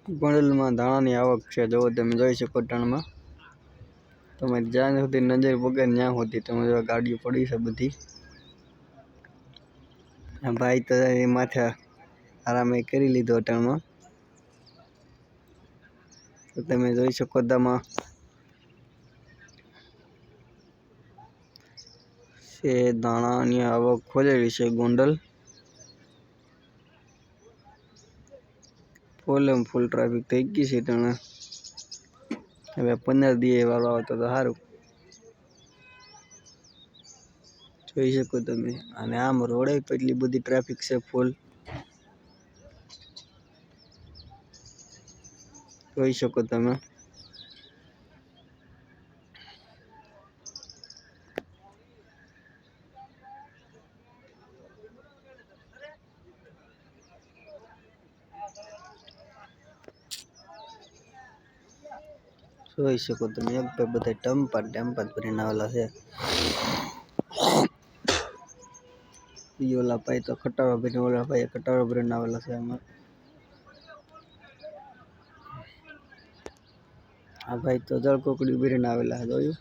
ગોંડલમાં ધાણાની આવક છે। જો તમે જોઈ શકો ટનમાં તમે જ્યાં સુધી નજર પગે ત્યાં સુધી તમે જો ગાડીઓ પડી છે બધી। ભાઈ તો એ માથે આરામ કરી લીધો ટનમાં તો તમે જોઈ શકો તમા છે ધાણાની આવક ખોલેલી છે ગોંડલ। ફૂલ ટ્રાફિક થઈ ગઈ છે તને હવે 15 દિવસ વાળો આવતો તો સારું જોઈ શકો તમે। અને આમ રોડે એટલી બધી ટ્રાફિક છે ફૂલ જોઈ શકો તમે। જોઈ શકો તમે એક બે બધા ટેમ્પા ભરીને આવેલા છે। ઓલા ભાઈ તો ખટારો ભરીને ઓલા ભાઈ ખટારો ભરીને આવેલા છે આમાં। આ ભાઈ તો જળકોકડી ભરીને આવેલા છે જોયું।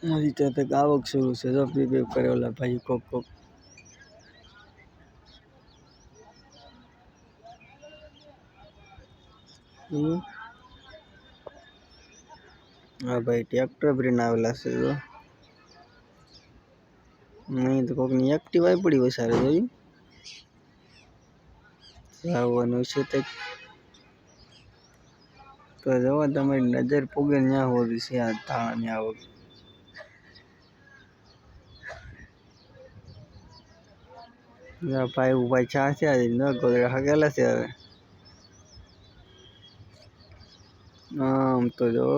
મારી ત્યાં આવક શરૂ છે જો બે કરે ઓલા ભાઈ કોક હા ભાઈ ટ્રેક્ટર ભરીને આવેલા છે જો નહીં તો કોકની એક્ટિવા પડી હોય સારું જોયું આવવાનું છે તો જોવા તમારી નજર પૂગે ત્યાં હોવી છે આ ધાણાની આવક। ભાઈ ચા છે ન ગોદડા હગેલા છે હવે આમ તો જો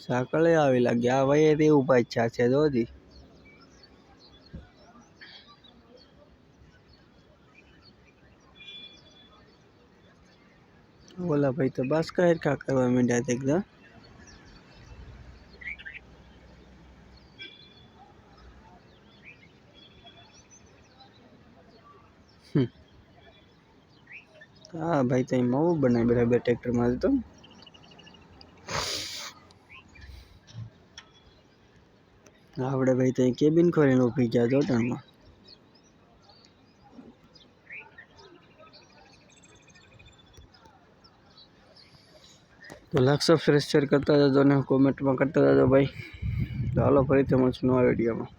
સાકળે આવી લાગી આ ભાઈ તે ઉભા ઈચ્છા છે જોજી ઓલા ભાઈ તો બસ કા કરવા માંડ્યા હતા એકદમ હા ભાઈ તો માવું બનાવી બેઠા બે ટ્રેક્ટર માં તો આપણે ભાઈ તો કેબિન ખોલીને ઊભી ગયા જોટણમાં તો લાઈક સબસ્ક્રાઇબ શેર કરતા જજો ને કોમેન્ટમાં કરતા જજો ભાઈ। તો હાલો ફરીથી મળશું નવા વિડીયોમાં।